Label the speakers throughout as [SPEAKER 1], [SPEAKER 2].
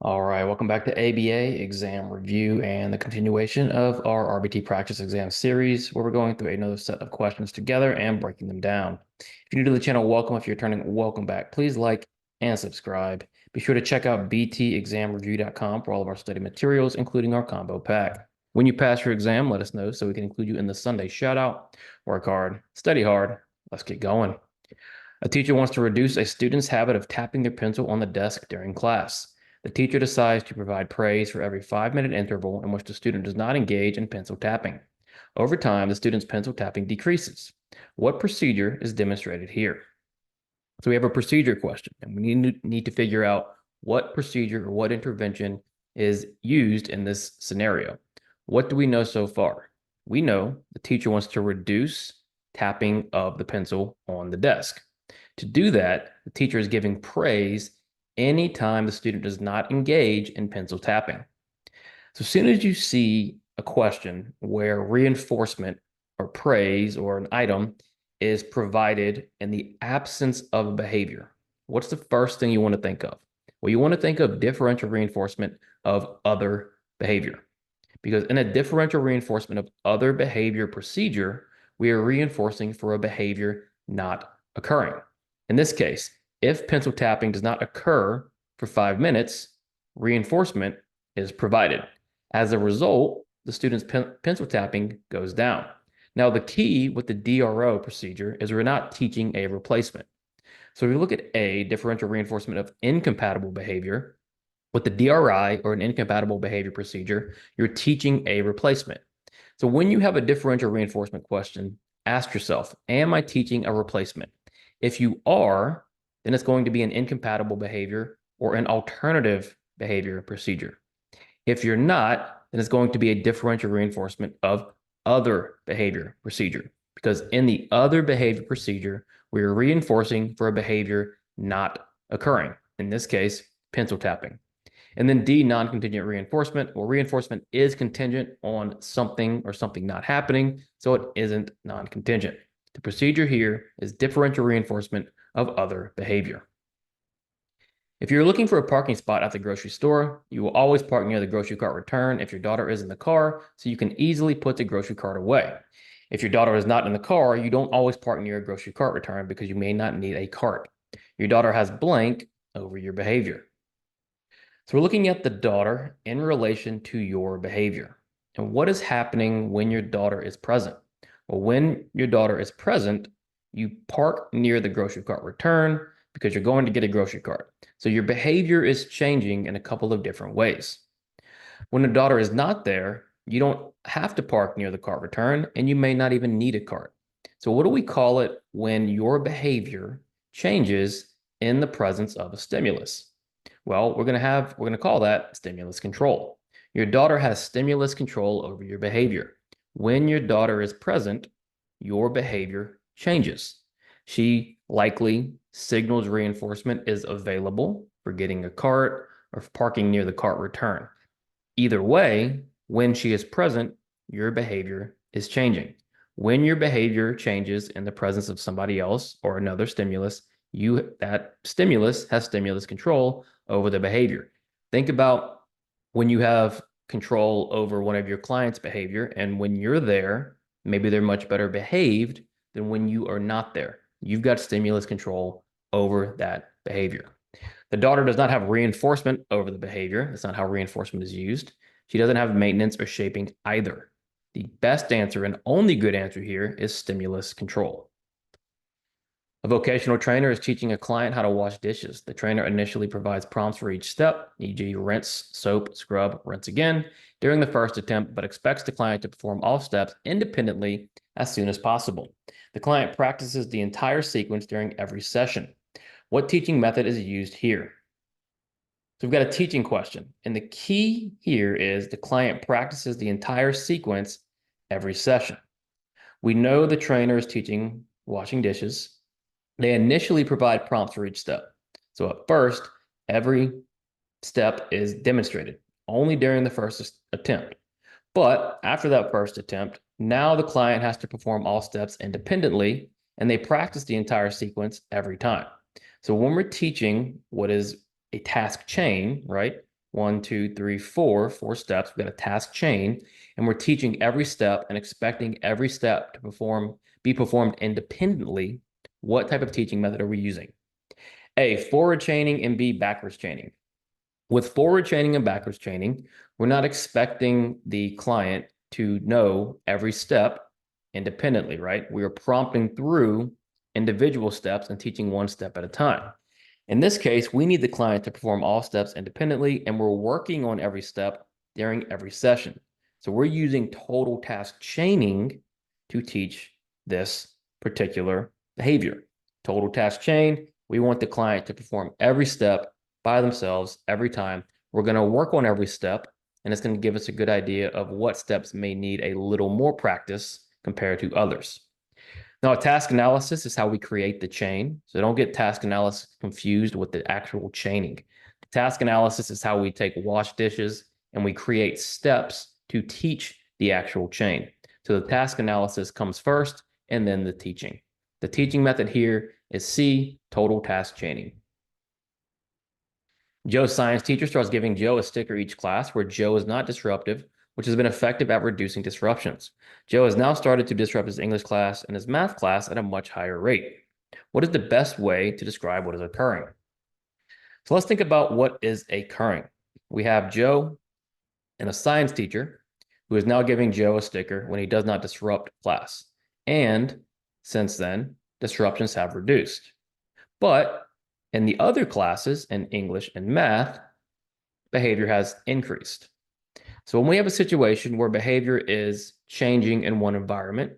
[SPEAKER 1] All right, welcome back to ABA exam review and the continuation of our RBT practice exam series, where we're going through another set of questions together and breaking them down. If you're new to the channel, welcome. If you're returning, welcome back. Please like and subscribe. Be sure to check out btexamreview.com for all of our study materials, including our combo pack. When you pass your exam, let us know so we can include you in the Sunday shout out. Work hard, study hard. Let's get going. A teacher wants to reduce a student's habit of tapping their pencil on the desk during class. The teacher decides to provide praise for every 5-minute interval in which the student does not engage in pencil tapping. Over time, the student's pencil tapping decreases. What procedure is demonstrated here? So we have a procedure question, and we need to figure out what procedure or what intervention is used in this scenario. What do we know so far? We know the teacher wants to reduce tapping of the pencil on the desk. To do that, the teacher is giving praise anytime the student does not engage in pencil tapping. So as soon as you see a question where reinforcement or praise or an item is provided in the absence of behavior, what's the first thing you want to think of? Well, you want to think of differential reinforcement of other behavior. Because in a differential reinforcement of other behavior procedure, we are reinforcing for a behavior not occurring. In this case, if pencil tapping does not occur for 5 minutes, reinforcement is provided. As a result, the student's pencil tapping goes down. Now, the key with the DRO procedure is we're not teaching a replacement. So if we look at A, differential reinforcement of incompatible behavior, with the DRI or an incompatible behavior procedure, you're teaching a replacement. So when you have a differential reinforcement question, ask yourself, am I teaching a replacement? If you are, then it's going to be an incompatible behavior or an alternative behavior procedure. If you're not, then it's going to be a differential reinforcement of other behavior procedure, because in the other behavior procedure, we're reinforcing for a behavior not occurring. In this case, pencil tapping. And then D, non-contingent reinforcement. Well, reinforcement is contingent on something or something not happening, so it isn't non-contingent. The procedure here is differential reinforcement of other behavior. If you're looking for a parking spot at the grocery store, you will always park near the grocery cart return if your daughter is in the car, so you can easily put the grocery cart away. If your daughter is not in the car, you don't always park near a grocery cart return because you may not need a cart. Your daughter has blank over your behavior. So we're looking at the daughter in relation to your behavior. And what is happening when your daughter is present? Well, when your daughter is present, you park near the grocery cart return because you're going to get a grocery cart. So your behavior is changing in a couple of different ways. When the daughter is not there, you don't have to park near the cart return, and you may not even need a cart. So what do we call it when your behavior changes in the presence of a stimulus? Well, we're going to call that stimulus control. Your daughter has stimulus control over your behavior. When your daughter is present, your behavior changes. She likely signals reinforcement is available for getting a cart or parking near the cart return. Either way, when she is present, your behavior is changing. When your behavior changes in the presence of somebody else or another stimulus, that stimulus has stimulus control over the behavior. Think about when you have control over one of your clients' behavior, and when you're there, maybe they're much better behaved than when you are not there. You've got stimulus control over that behavior. The daughter does not have reinforcement over the behavior. That's not how reinforcement is used. She doesn't have maintenance or shaping either. The best answer and only good answer here is stimulus control. A vocational trainer is teaching a client how to wash dishes. The trainer initially provides prompts for each step, e.g. rinse, soap, scrub, rinse again, during the first attempt, but expects the client to perform all steps independently as soon as possible. The client practices the entire sequence during every session. What teaching method is used here? So we've got a teaching question, and the key here is the client practices the entire sequence every session. We know the trainer is teaching washing dishes. They initially provide prompts for each step. So at first, every step is demonstrated only during the first attempt. But after that first attempt, now the client has to perform all steps independently, and they practice the entire sequence every time. So when we're teaching what is a task chain, right, 1, 2, 3, 4, 4 steps. We've got a task chain, and we're teaching every step and expecting every step to be performed independently. What type of teaching method are we using? A, forward chaining, and B, backwards chaining. With forward chaining and backwards chaining, we're not expecting the client to know every step independently, right? We are prompting through individual steps and teaching one step at a time. In this case, we need the client to perform all steps independently, and we're working on every step during every session. So we're using total task chaining to teach this particular behavior. Total task chain, we want the client to perform every step by themselves every time. We're going to work on every step, and it's going to give us a good idea of what steps may need a little more practice compared to others. Now, a task analysis is how we create the chain. So don't get task analysis confused with the actual chaining. Task analysis is how we take wash dishes and we create steps to teach the actual chain. So the task analysis comes first and then the teaching. The teaching method here is C, total task chaining. Joe's science teacher starts giving Joe a sticker each class where Joe is not disruptive, which has been effective at reducing disruptions. Joe has now started to disrupt his English class and his math class at a much higher rate. What is the best way to describe what is occurring? So let's think about what is occurring. We have Joe and a science teacher who is now giving Joe a sticker when he does not disrupt class. And since then, disruptions have reduced. But in the other classes, in English and math, behavior has increased. So when we have a situation where behavior is changing in one environment,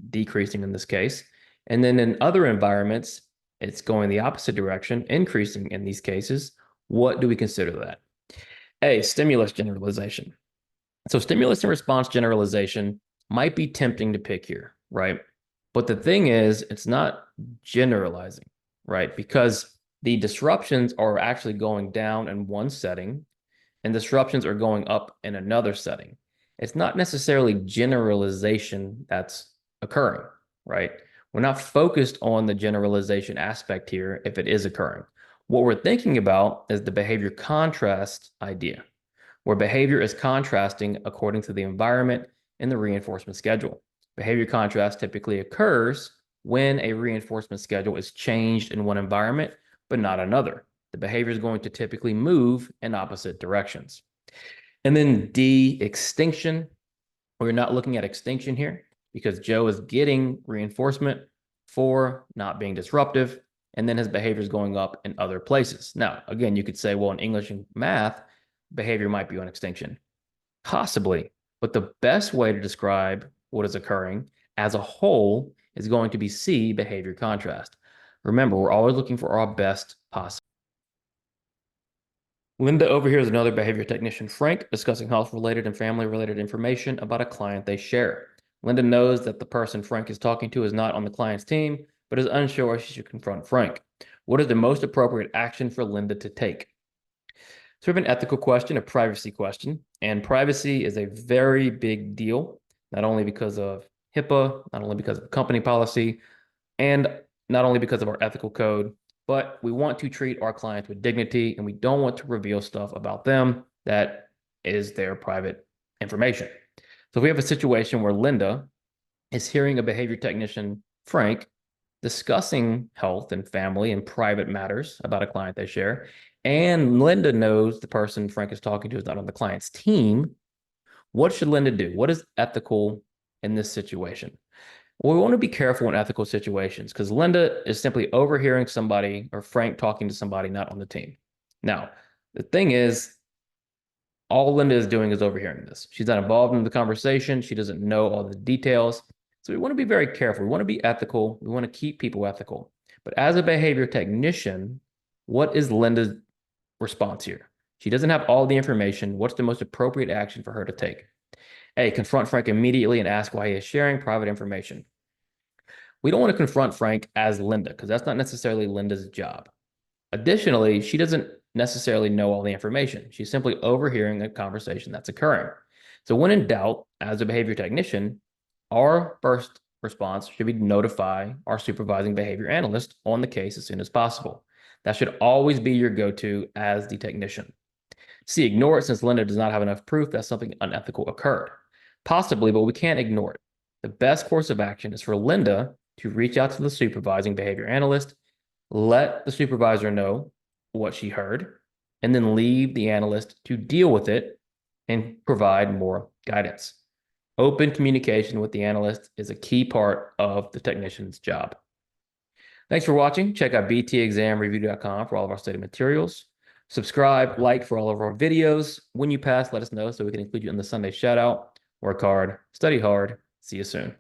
[SPEAKER 1] decreasing in this case, and then in other environments, it's going the opposite direction, increasing in these cases, what do we consider that? A, stimulus generalization. So stimulus and response generalization might be tempting to pick here, right? But the thing is, it's not generalizing, right? Because the disruptions are actually going down in one setting and disruptions are going up in another setting. It's not necessarily generalization that's occurring, right? We're not focused on the generalization aspect here if it is occurring. What we're thinking about is the behavior contrast idea, where behavior is contrasting according to the environment and the reinforcement schedule. Behavior contrast typically occurs when a reinforcement schedule is changed in one environment, but not another. The behavior is going to typically move in opposite directions. And then D, extinction. We're not looking at extinction here because Joe is getting reinforcement for not being disruptive, and then his behavior is going up in other places. Now, again, you could say, well, in English and math, behavior might be on extinction. Possibly, but the best way to describe what is occurring as a whole is going to be C, behavior contrast. Remember, we're always looking for our best possible. Linda overhears another behavior technician, Frank, discussing health-related and family-related information about a client they share. Linda knows that the person Frank is talking to is not on the client's team, but is unsure if she should confront Frank. What is the most appropriate action for Linda to take? So we have an ethical question, a privacy question, and privacy is a very big deal, not only because of HIPAA, not only because of company policy, and not only because of our ethical code, but we want to treat our clients with dignity and we don't want to reveal stuff about them that is their private information. So if we have a situation where Linda is hearing a behavior technician, Frank, discussing health and family and private matters about a client they share, and Linda knows the person Frank is talking to is not on the client's team, what should Linda do? What is ethical in this situation? Well, we want to be careful in ethical situations because Linda is simply overhearing somebody or Frank talking to somebody not on the team. Now, the thing is, all Linda is doing is overhearing this. She's not involved in the conversation. She doesn't know all the details. So we want to be very careful. We want to be ethical. We want to keep people ethical. But as a behavior technician, what is Linda's response here? She doesn't have all the information. What's the most appropriate action for her to take? A, confront Frank immediately and ask why he is sharing private information. We don't want to confront Frank as Linda because that's not necessarily Linda's job. Additionally, she doesn't necessarily know all the information. She's simply overhearing a conversation that's occurring. So when in doubt, as a behavior technician, our first response should be to notify our supervising behavior analyst on the case as soon as possible. That should always be your go-to as the technician. C, ignore it since Linda does not have enough proof that something unethical occurred. Possibly, but we can't ignore it. The best course of action is for Linda to reach out to the supervising behavior analyst, let the supervisor know what she heard, and then leave the analyst to deal with it and provide more guidance. Open communication with the analyst is a key part of the technician's job. Thanks for watching. Check out btexamreview.com for all of our study materials. Subscribe, like for all of our videos. When you pass, let us know so we can include you in the Sunday shout out. Work hard, study hard. See you soon.